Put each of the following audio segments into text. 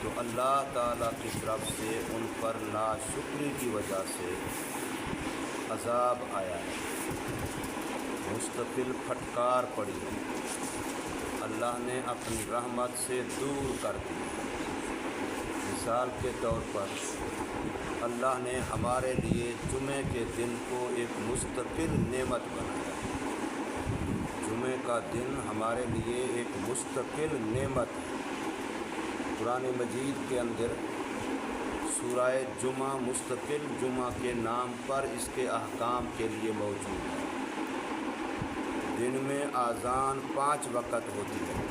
تو اللہ تعالیٰ کی طرف سے ان پر ناشکری کی وجہ سے عذاب آیا ہے، مستقل پھٹکار پڑی ہے، اللہ نے اپنی رحمت سے دور کر دی۔ مثال کے طور پر اللہ نے ہمارے لیے جمعے کے دن کو ایک مستقل نعمت بنایا۔ جمعے کا دن ہمارے لیے ایک مستقل نعمت ہے۔ قرآن مجید کے اندر سورہ جمعہ مستقل جمعہ کے نام پر اس کے احکام کے لیے موجود ہے۔ دن میں اذان 5 وقت ہوتی ہے،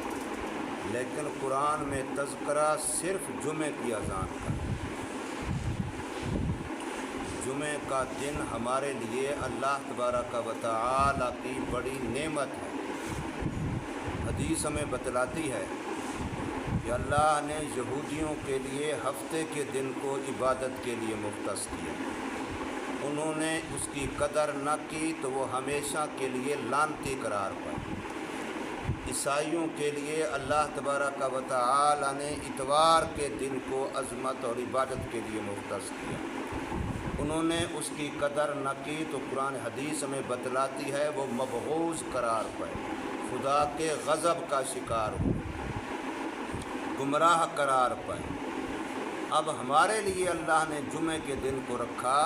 لیکن قرآن میں تذکرہ صرف جمعے کی اذان کا ہے۔ جمعے کا دن ہمارے لیے اللہ تبارک و تعالی کی بڑی نعمت ہے۔ حدیث ہمیں بتلاتی ہے کہ اللہ نے یہودیوں کے لیے ہفتے کے دن کو عبادت کے لیے مختص کیا، انہوں نے اس کی قدر نہ کی تو وہ ہمیشہ کے لیے لعنتی قرار پائے۔ عیسائیوں کے لیے اللہ تبارک و تعالی نے اتوار کے دن کو عظمت اور عبادت کے لیے مختص کیا، انہوں نے اس کی قدر نہ کی تو قرآن حدیث میں بتلاتی ہے وہ مبغوض قرار پائے، خدا کے غضب کا شکار ہو، گمراہ قرار پائے۔ اب ہمارے لیے اللہ نے جمعے کے دن کو رکھا۔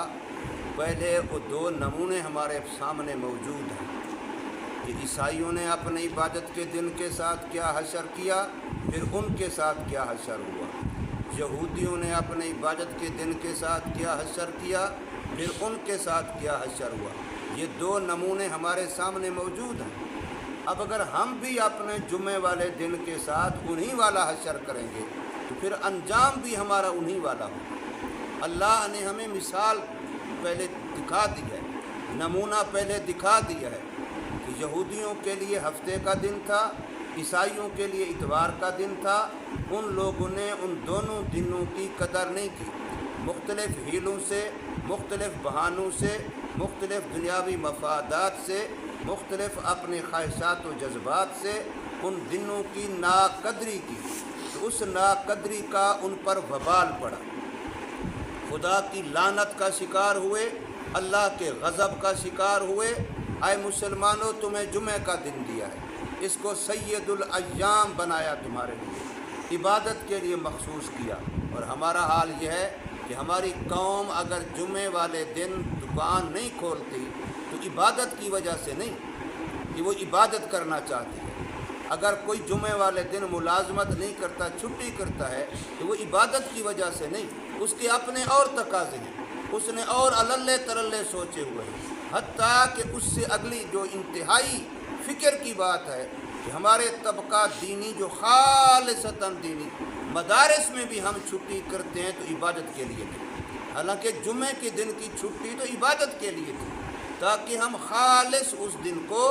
پہلے وہ 2 نمونے ہمارے سامنے موجود ہیں کہ عیسائیوں نے اپنی عبادت کے دن کے ساتھ کیا حشر کیا، پھر ان کے ساتھ کیا حشر ہوا۔ یہودیوں نے اپنی عبادت کے دن کے ساتھ کیا حشر کیا، پھر ان کے ساتھ کیا حشر ہوا۔ یہ 2 نمونے ہمارے سامنے موجود ہیں۔ اب اگر ہم بھی اپنے جمعے والے دن کے ساتھ انہی والا حشر کریں گے تو پھر انجام بھی ہمارا انہی والا ہوگا۔ اللہ نے ہمیں مثال پہلے دکھا دی ہے، نمونہ پہلے دکھا دیا ہے کہ یہودیوں کے لیے ہفتے کا دن تھا، عیسائیوں کے لیے اتوار کا دن تھا۔ ان لوگوں نے ان دونوں دنوں کی قدر نہیں کی، مختلف ہیلوں سے، مختلف بہانوں سے، مختلف دنیاوی مفادات سے، مختلف اپنے خواہشات و جذبات سے ان دنوں کی ناقدری کی، تو اس ناقدری کا ان پر وبال پڑا، خدا کی لعنت کا شکار ہوئے، اللہ کے غضب کا شکار ہوئے۔ اے مسلمانوں، تمہیں جمعہ کا دن دیا ہے، اس کو سید الایام بنایا، تمہارے لیے عبادت کے لیے مخصوص کیا۔ اور ہمارا حال یہ ہے کہ ہماری قوم اگر جمعے والے دن دکان نہیں کھولتی تو عبادت کی وجہ سے نہیں کہ وہ عبادت کرنا چاہتی ہے۔ اگر کوئی جمعے والے دن ملازمت نہیں کرتا، چھٹی کرتا ہے، تو وہ عبادت کی وجہ سے نہیں، اس کے اپنے اور تقاضے ہیں، اس نے اور عللے ترلے سوچے ہوئے ہیں۔ حتیٰ کہ اس سے اگلی جو انتہائی فکر کی بات ہے کہ ہمارے طبقہ دینی جو خالصتاً دینی مدارس میں بھی ہم چھٹی کرتے ہیں تو عبادت کے لیے نہیں، حالانکہ جمعے کے دن کی چھٹی تو عبادت کے لیے تھی، تاکہ ہم خالص اس دن کو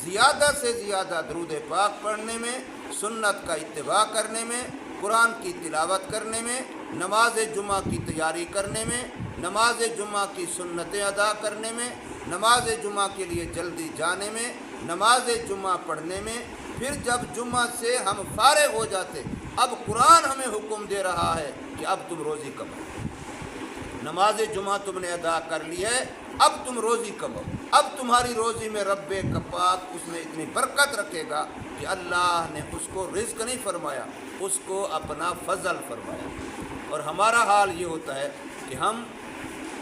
زیادہ سے زیادہ درود پاک پڑھنے میں، سنت کا اتباع کرنے میں، قرآن کی تلاوت کرنے میں، نماز جمعہ کی تیاری کرنے میں، نماز جمعہ کی سنتیں ادا کرنے میں، نماز جمعہ کے لیے جلدی جانے میں، نماز جمعہ پڑھنے میں۔ پھر جب جمعہ سے ہم فارغ ہو جاتے، اب قرآن ہمیں حکم دے رہا ہے کہ اب تم روزی کماؤ، نماز جمعہ تم نے ادا کر لی ہے، اب تم روزی کماؤ، اب تمہاری روزی میں رب پاک اس میں اتنی برکت رکھے گا کہ اللہ نے اس کو رزق نہیں فرمایا، اس کو اپنا فضل فرمایا۔ اور ہمارا حال یہ ہوتا ہے کہ ہم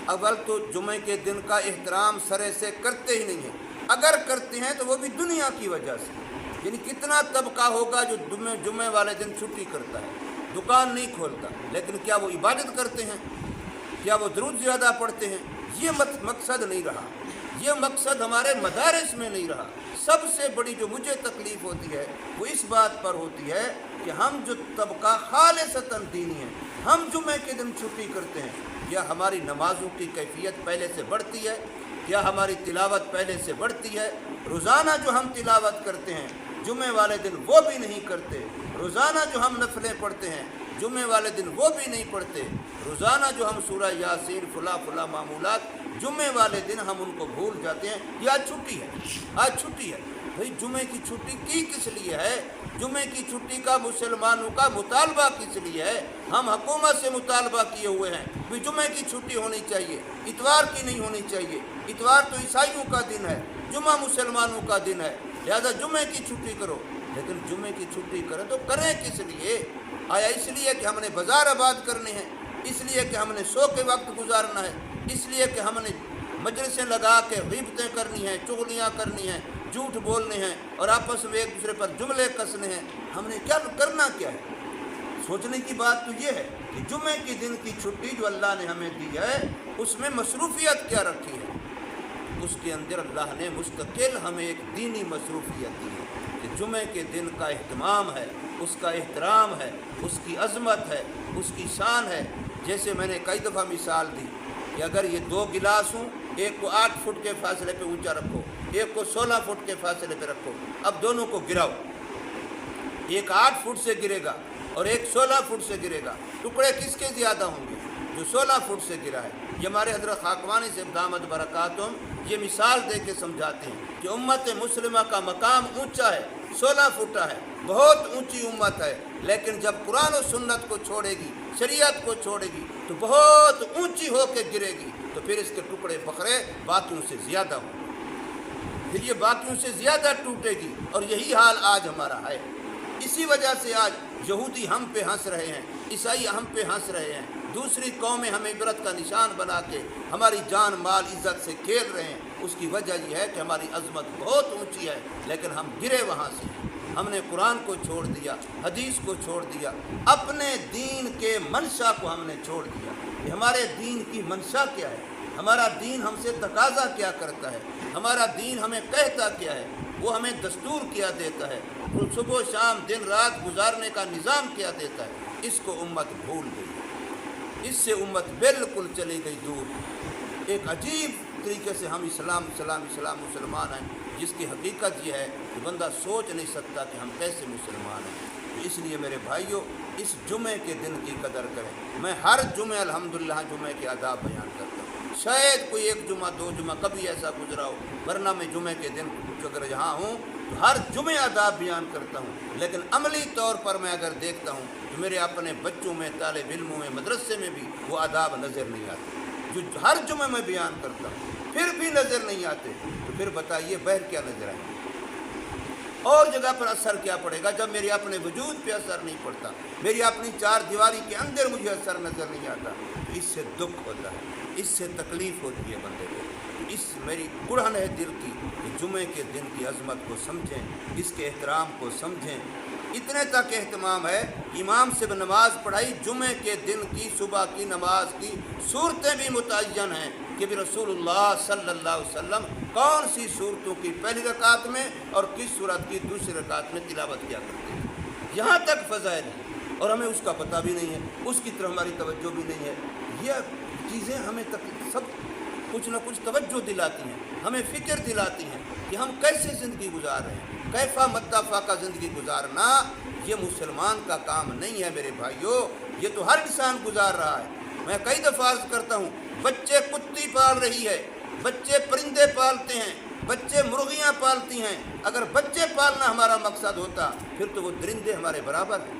اول تو جمعے کے دن کا احترام سرے سے کرتے ہی نہیں ہیں، اگر کرتے ہیں تو وہ بھی دنیا کی وجہ سے۔ یعنی کتنا طبقہ ہوگا جو جمعے والے دن چھٹی کرتا ہے، دکان نہیں کھولتا، لیکن کیا وہ عبادت کرتے ہیں؟ کیا وہ درود زیادہ پڑھتے ہیں؟ یہ مقصد نہیں رہا، یہ مقصد ہمارے مدارس میں نہیں رہا۔ سب سے بڑی جو مجھے تکلیف ہوتی ہے وہ اس بات پر ہوتی ہے کہ ہم جو طبقہ خالصتاً دینی ہے، ہم جمعے کے دن چھٹی کرتے ہیں، کیا ہماری نمازوں کی کیفیت پہلے سے بڑھتی ہے؟ کیا ہماری تلاوت پہلے سے بڑھتی ہے؟ روزانہ جو ہم تلاوت کرتے ہیں جمعے والے دن وہ بھی نہیں کرتے، روزانہ جو ہم نفلیں پڑھتے ہیں جمعے والے دن وہ بھی نہیں پڑھتے، روزانہ جو ہم سورہ یاسین فلاں معمولات جمعے والے دن ہم ان کو بھول جاتے ہیں۔ یہ آج چھٹی ہے، آج چھٹی ہے، भाई जुमे की छुट्टी की किस लिए है? जुमे की छुट्टी का मुसलमानों का मुतालबा किस लिए है? हम हुकूमत से मुतालबा किए हुए हैं कि जुमे की छुट्टी होनी चाहिए, इतवार की नहीं होनी चाहिए। इतवार तो ईसाइयों का दिन है, जुमा मुसलमानों का दिन है, लिहाजा जुमे की छुट्टी करो। लेकिन जुमे की छुट्टी करें तो करें किस लिए? आया इसलिए कि हमने बाजार आबाद करने हैं, इसलिए कि हमने सो के वक्त गुजारना है, इसलिए कि हमने मजलिसें लगा के ग़ीबतें करनी हैं, चुगलियाँ करनी हैं, झूठ बोलने हैं और आपस में एक दूसरे पर जुमले कसने हैं? हमने क्या करना क्या है? सोचने की बात तो ये है कि जुमे के दिन की छुट्टी जो अल्लाह ने हमें दी है उसमें मसरूफियत क्या रखी है? उसके अंदर अल्लाह ने मुस्तकिल हमें एक दीनी मसरूफियत दी है कि जुमे के दिन का एहतमाम है, उसका एहतराम है, उसकी अज़मत है, उसकी शान है। जैसे मैंने कई दफ़ा मिसाल दी कि अगर ये 2 गिलास हों, एक को 8 फुट के फासले पे ऊंचा रखो, एक को 16 फुट के फासले पे रखो, अब दोनों को गिराओ, एक 8 फुट से गिरेगा और एक 16 फुट से गिरेगा, टुकड़े किसके ज़्यादा होंगे? जो 16 फुट से गिरा है। ये हमारे हज़रत खाकवानी से दामद बरकातुम ये मिसाल दे के समझाते हैं कि उम्मत मुस्लिमा का मकाम ऊंचा है, 16 फुटा है, बहुत ऊंची उम्मत है। लेकिन जब कुरान और सुन्नत को छोड़ेगी, शरीयत को छोड़ेगी तो बहुत ऊंची होकर गिरेगी, तो फिर इसके टुकड़े फकरे बाकियों से ज़्यादा होंगे, फिर ये बाकियों से ज़्यादा टूटेगी। और यही हाल आज हमारा है। इसी वजह से आज यहूदी हम पे हंस रहे हैं, ईसाई हम पे हंस रहे हैं, दूसरी कौमें हमें इबरत का निशान बना के हमारी जान माल इज़्ज़त से खेल रहे हैं। उसकी वजह यह है कि हमारी अज़मत बहुत ऊंची है, लेकिन हम गिरे वहाँ से। हमने कुरान को छोड़ दिया, हदीस को छोड़ दिया, अपने दीन के मंशा को हमने छोड़ दिया। कि हमारे दीन की मंशा क्या है, हमारा दीन हमसे तकाजा क्या करता है, हमारा दीन हमें कहता क्या है, वो हमें दस्तूर क्या देता है, सुबह शाम दिन रात गुजारने का निज़ाम क्या देता है, इसको उम्मत भूल गई। इससे उम्मत बिल्कुल चली गई दूर। एक अजीब तरीके से हम इस्लाम मुसलमान हैं, जिसकी हकीकत यह है कि बंदा सोच नहीं सकता कि हम कैसे मुसलमान हैं। तो इसलिए मेरे भाइयों, इस जुमे के दिन की कदर करें। मैं हर जुमे अल्हम्दुलिल्लाह जुमे के आदाब बयान करता हूँ। शायद कोई 1 जुमा 2 जुमा कभी ऐसा गुजरा हो, वरना मैं जुमे के दिन अगर यहाँ हूँ तो हर जुमे आदाब बयान करता हूँ। लेकिन अमली तौर पर मैं अगर देखता हूँ तो मेरे अपने बच्चों में, तालिब इल्मों में, मदरसे में भी वो आदाब नज़र नहीं आते जो हर जुमे में बयान करता हूँ, फिर भी नज़र नहीं आते। तो फिर बताइए बहर क्या नज़र आएंगे? और जगह पर असर क्या पड़ेगा जब मेरे अपने वजूद पे असर नहीं पड़ता, मेरी अपनी 4 दीवारी के अंदर मुझे असर नज़र नहीं आता? तो इससे दुख होता है, इससे तकलीफ़ होती है बंदे को। इस मेरी कुड़न है दिल की कि जुमे के दिन की अज़मत को समझें, इसके एहतराम को समझें। इतने तक एहतमाम है, इमाम से नमाज पढ़ाई जुमे के दिन की सुबह की नमाज की सूरतें भी मुतय्यन हैं कि भी रसूलुल्लाह सल्लल्लाहु अलैहि वसल्लम कौन सी सूरतों की पहली रकात में और किस सूरत की दूसरी रकात में तिलावत किया करते हैं। यहाँ तक फ़ज़ाइल है और हमें उसका पता भी नहीं है, उसकी तरफ हमारी तवज्जो भी नहीं है। यह चीज़ें हमें सब कुछ न कुछ तवज्जो दिलाती हैं, हमें फ़िक्र दिलाती हैं कि हम कैसे ज़िंदगी गुजार रहे हैं। कैफ़ा मत्ताफ़ा का ज़िंदगी गुजारना ये मुसलमान का काम नहीं है मेरे भाइयों, ये तो हर इंसान गुजार रहा है। मैं कई दफ़ा अर्ज़ करता हूँ, बच्चे कुत्ती पाल रही है, बच्चे परिंदे पालते हैं, बच्चे मुर्गियाँ पालती हैं। अगर बच्चे पालना हमारा मकसद होता फिर तो वो दरिंदे हमारे बराबर हैं।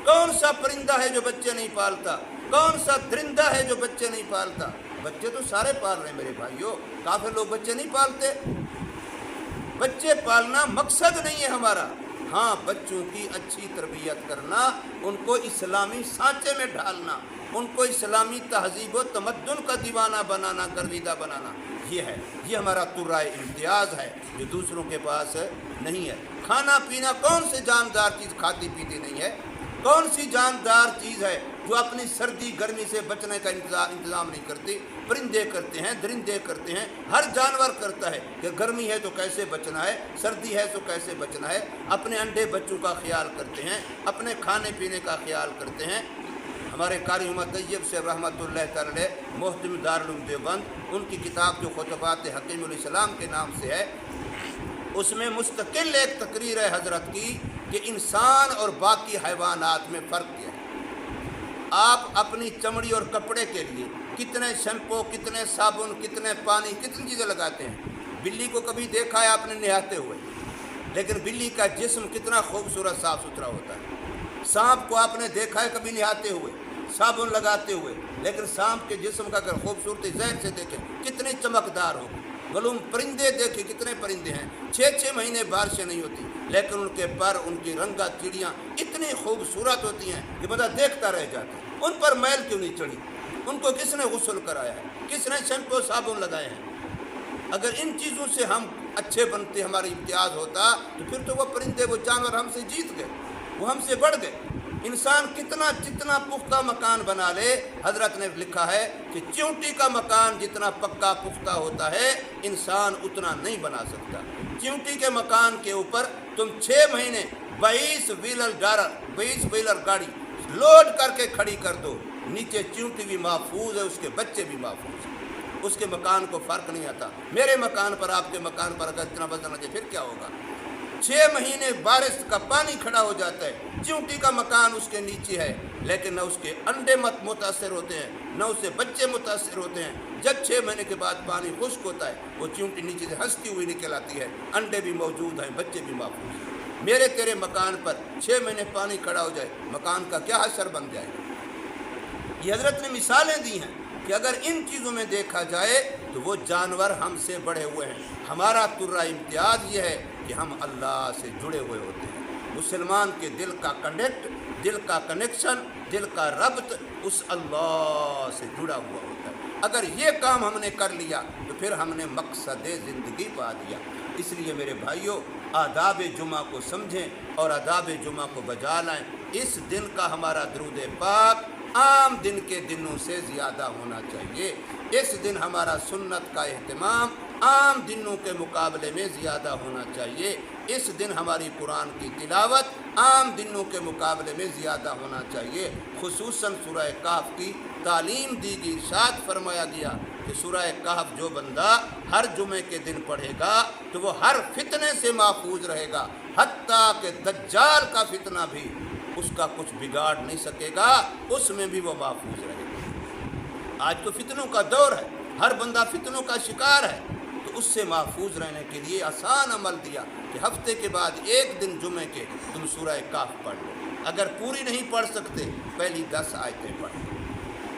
कौन सा परिंदा है जो बच्चे नहीं पालता? कौन सा दरिंदा है जो बच्चे नहीं पालता? बच्चे तो सारे पाल रहे हैं मेरे भाइयों। काफिर लोग बच्चे नहीं पालते। बच्चे पालना मकसद नहीं है हमारा। हाँ, बच्चों की अच्छी तरबियत करना, उनको इस्लामी सांचे में ढालना, उनको इस्लामी तहजीब व तमद्दुन का दीवाना बनाना, गर्विदा बनाना, ये है, ये हमारा तुर्राए इम्तियाज़ है जो दूसरों के पास नहीं है। खाना पीना, कौन से जानदार चीज़ खाती पीती नहीं है? कौन सी जानदार चीज़ है जो अपनी सर्दी गर्मी से बचने का इंतज़ाम नहीं करती? परिंदे करते हैं, दरिंदे करते हैं, हर जानवर करता है कि गर्मी है तो कैसे बचना है, सर्दी है तो कैसे बचना है। अपने अंडे बच्चों का ख्याल करते हैं, अपने खाने पीने का ख्याल करते हैं। हमारे कारी उमर तैयब से रहमतुल्लाह तआला मोहतम दारुल उलूम देवबंद, उनकी किताब जो खुतबात हकीमुल इस्लाम के नाम से है, उसमें मुस्तकिल एक तकरीर है हज़रत की कि इंसान और बाकी हैवानात में फ़र्क क्या है। आप अपनी चमड़ी और कपड़े के लिए कितने शैम्पू, कितने साबुन, कितने पानी, कितनी चीज़ें लगाते हैं। बिल्ली को कभी देखा है आपने नहाते हुए? लेकिन बिल्ली का जिस्म कितना खूबसूरत साफ़ सुथरा होता है। सांप को आपने देखा है कभी नहाते हुए, साबुन लगाते हुए, लेकिन सांप के जिस्म का अगर खूबसूरती ज़हन से देखें कितनी चमकदार होगी। मालूम परिंदे देखे, कितने परिंदे हैं 6-6 महीने बारिशें नहीं होती, लेकिन उनके पर, उनकी रंगा चिड़ियाँ इतनी खूबसूरत होती हैं कि बंदा देखता रह जाता है। उन पर मैल क्यों नहीं चढ़ी? उनको किसने गुस्ल कराया है? किसने शैम्पू साबुन लगाए हैं? अगर इन चीज़ों से हम अच्छे बनते, हमारा इम्तियाज़ होता, तो फिर तो वो परिंदे, वो जानवर हमसे जीत गए, वो हमसे बढ़ गए। इंसान कितना जितना पुख्ता मकान बना ले, हजरत ने लिखा है कि चींटी का मकान जितना पक्का पुख्ता होता है, इंसान उतना नहीं बना सकता। चींटी के मकान के ऊपर तुम 6 महीने 22 व्हीलर गाड़ी लोड करके खड़ी कर दो, नीचे चींटी भी महफूज है, उसके बच्चे भी महफूज हैं, उसके मकान को फ़र्क नहीं आता। मेरे मकान पर, आपके मकान पर अगर इतना वजन लगे फिर क्या होगा? 6 महीने बारिश का पानी खड़ा हो जाता है, चींटी का मकान उसके नीचे है, लेकिन न उसके अंडे मुतासर होते हैं, न उससे बच्चे मुतासर होते हैं। जब 6 महीने के बाद पानी खुश्क होता है, वो चींटी नीचे से हंसती हुई निकल आती है, अंडे भी मौजूद हैं, बच्चे भी महफूज हैं। मेरे तेरे मकान पर 6 महीने पानी खड़ा हो जाए, मकान का क्या असर बन जाएगा? ये हजरत ने मिसालें दी हैं कि अगर इन चीज़ों में देखा जाए तो वो जानवर हमसे बढ़े हुए हैं। हमारा तुर्रा इम्तियाज़ ये है कि हम अल्लाह से जुड़े हुए होते हैं। मुसलमान के दिल का दिल का कनेक्शन, दिल का रब्त उस अल्लाह से जुड़ा हुआ होता है। अगर ये काम हमने कर लिया तो फिर हमने मकसद ज़िंदगी पा दिया। इसलिए मेरे भाइयों, आदाब जुमा को समझें और आदाब जुमा को बजा लाएँ। इस दिन का हमारा दरूद पाक आम दिन के दिनों से ज़्यादा होना चाहिए। इस दिन हमारा सुन्नत का एहतमाम आम दिनों के मुकाबले में ज़्यादा होना चाहिए। इस दिन हमारी कुरान की तिलावत आम दिनों के मुकाबले में ज़्यादा होना चाहिए। खुसूसन सूरह कहफ की तालीम दी गई, इरशाद फरमाया गया कि सूरह कहफ जो बंदा हर जुमे के दिन पढ़ेगा तो वो हर फितने से महफूज रहेगा, हत्ता कि दज्जाल का फितना भी उसका कुछ बिगाड़ नहीं सकेगा, उसमें भी वो महफूज रहेगा। आज तो फितनों का दौर है, हर बंदा फितनों का शिकार है, तो उससे महफूज रहने के लिए आसान अमल दिया कि हफ्ते के बाद एक दिन जुमे के तुम सूरह कहफ पढ़ लो। अगर पूरी नहीं पढ़ सकते, पहली 10 आयतें पढ़ लो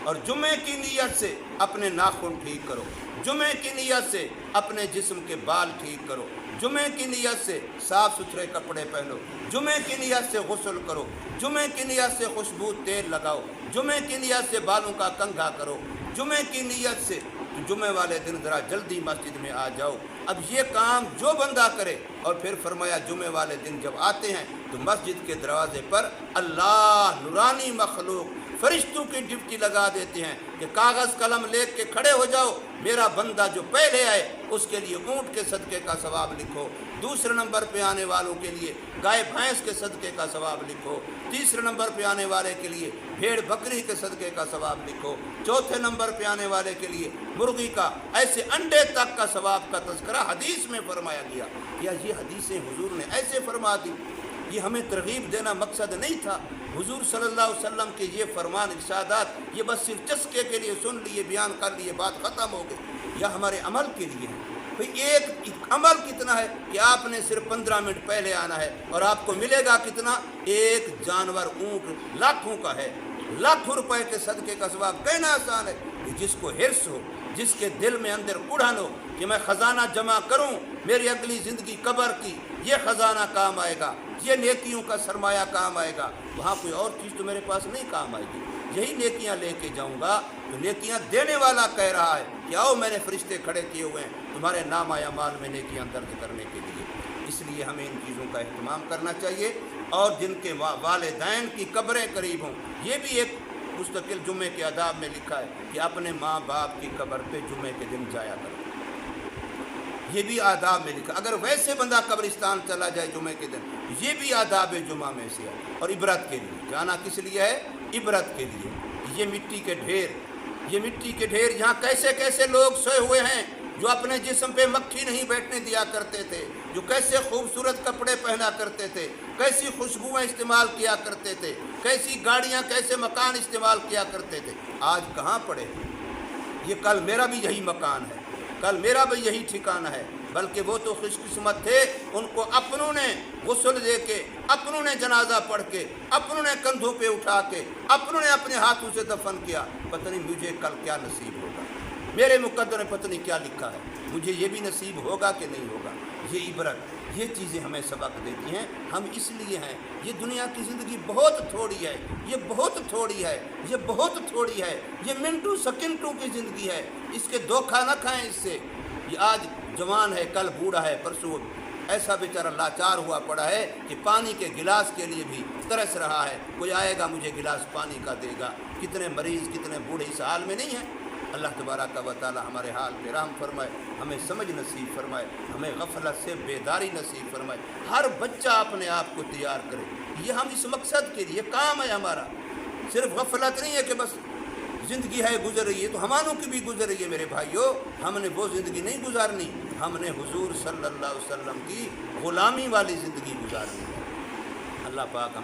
और जुमे की नीयत से अपने नाखून ठीक करो, जुमे की नीयत से अपने जिस्म के बाल ठीक करो, जुमे की नीयत से साफ़ सुथरे कपड़े पहनो, जुमे की नीयत से गुस्ल करो, जुमे की नीयत से खुशबू तेल लगाओ, जुमे की नीयत से बालों का कंघा करो, जुमे की नीयत से जुमे वाले दिन ज़रा जल्दी मस्जिद में आ जाओ। अब ये काम जो बंदा करे, और फिर फरमाया जुमे वाले दिन जब आते हैं तो मस्जिद के दरवाजे पर अल्लाह नूरानी मखलूक फरिश्तों की ड्यूटी लगा देते हैं कि कागज़ कलम ले के खड़े हो जाओ, मेरा बंदा जो पहले आए उसके लिए ऊँट के सदक़े का सवाब लिखो, दूसरे नंबर पे आने वालों के लिए गाय भैंस के सदक़े का सवाब लिखो, तीसरे नंबर पे आने वाले के लिए भेड़ बकरी के सदक़े का सवाब लिखो, चौथे नंबर पे आने वाले के लिए मुर्गी का, ऐसे अंडे तक का सवाब का तज़किरा हदीस में फरमाया गया। या ये हदीसें हुजूर ने ऐसे फरमा दी, ये हमें तरगीब देना मकसद नहीं था। हुजूर सल्लल्लाहु अलैहि वसल्लम के ये फरमान इरशादात ये बस सिर्फ चस्के के लिए सुन लिए, बयान कर लिए, बात ख़त्म हो गई। यह हमारे अमल के लिए है। भाई एक अमल कितना है कि आपने सिर्फ 15 मिनट पहले आना है और आपको मिलेगा कितना? एक जानवर ऊँट लाखों का है, लाखों रुपए के सदक़े का सवाब। कहना आसान है, जिसको हिर्स हो, जिसके दिल में अंदर कुढ़न हो कि मैं ख़जाना जमा करूं, मेरी अगली ज़िंदगी कब्र की, ये ख़जाना काम आएगा, ये नेकियों का सरमाया काम आएगा, वहाँ कोई और चीज़ तो मेरे पास नहीं काम आएगी। यही नेकियां लेके जाऊंगा तो नेकियां देने वाला कह रहा है कि आओ मैंने फरिश्ते खड़े किए हुए हैं तुम्हारे नाम आया माल में नेकियां दर्ज करने के लिए। इसलिए हमें इन चीज़ों का अहतमाम करना चाहिए। और जिनके वालिदैन की कब्रें करीब हों, ये भी एक मुस्तकिल जुमे के आदाब में लिखा है कि अपने माँ बाप की कब्र पे जुमे के दिन जाया करो, ये भी आदाब में लिखा। अगर वैसे बंदा कब्रिस्तान चला जाए जुमे के दिन, ये भी आदाब जुमा में से है। और इबरत के लिए जाना किस लिए है? इबरत के लिए। ये मिट्टी के ढेर, ये मिट्टी के ढेर यहाँ कैसे कैसे लोग सोए हुए हैं जो अपने जिस्म पे मक्खी नहीं बैठने दिया करते थे, जो कैसे खूबसूरत कपड़े पहना करते थे, कैसी खुशबुएँ इस्तेमाल किया करते थे, कैसी गाड़ियाँ, कैसे मकान इस्तेमाल किया करते थे, आज कहाँ पड़े? ये कल मेरा भी यही मकान है, कल मेरा भी यही ठिकाना है, بلکہ وہ تو خوش قسمت تھے، ان کو اپنوں نے غسل دے کے، اپنوں نے جنازہ پڑھ کے، اپنوں نے کندھوں پہ اٹھا کے، اپنوں نے اپنے ہاتھوں سے دفن کیا۔ پتہ نہیں مجھے کل کیا نصیب ہوگا، میرے مقدر میں پتہ نہیں کیا لکھا ہے، مجھے یہ بھی نصیب ہوگا کہ نہیں ہوگا۔ یہ عبرت، یہ چیزیں ہمیں سبق دیتی ہیں۔ ہم اس لیے ہیں، یہ دنیا کی زندگی بہت تھوڑی ہے، یہ بہت تھوڑی ہے، یہ بہت تھوڑی ہے، یہ منٹوں سیکنڈوں کی زندگی ہے، اس کے دھوکہ نہ کھائیں اس سے۔ یہ آج جوان ہے، کل بوڑھا ہے، پرسوں ایسا بیچارہ لاچار ہوا پڑا ہے کہ پانی کے گلاس کے لیے بھی ترس رہا ہے، کوئی آئے گا مجھے گلاس پانی کا دے گا۔ کتنے مریض، کتنے بوڑھے اس حال میں نہیں ہیں۔ اللہ تبارک و تعالی ہمارے حال پہ رحم فرمائے، ہمیں سمجھ نصیب فرمائے، ہمیں غفلت سے بیداری نصیب فرمائے۔ ہر بچہ اپنے آپ کو تیار کرے، یہ ہم اس مقصد کے لیے کام ہے ہمارا۔ صرف غفلت نہیں ہے کہ بس زندگی ہے گزر رہی ہے، تو ہمانوں کی بھی گزر رہی ہے میرے بھائیوں۔ ہم نے وہ زندگی نہیں گزارنی، ہم نے حضور صلی اللہ علیہ وسلم کی غلامی والی زندگی گزارنی ہے۔ اللہ پاک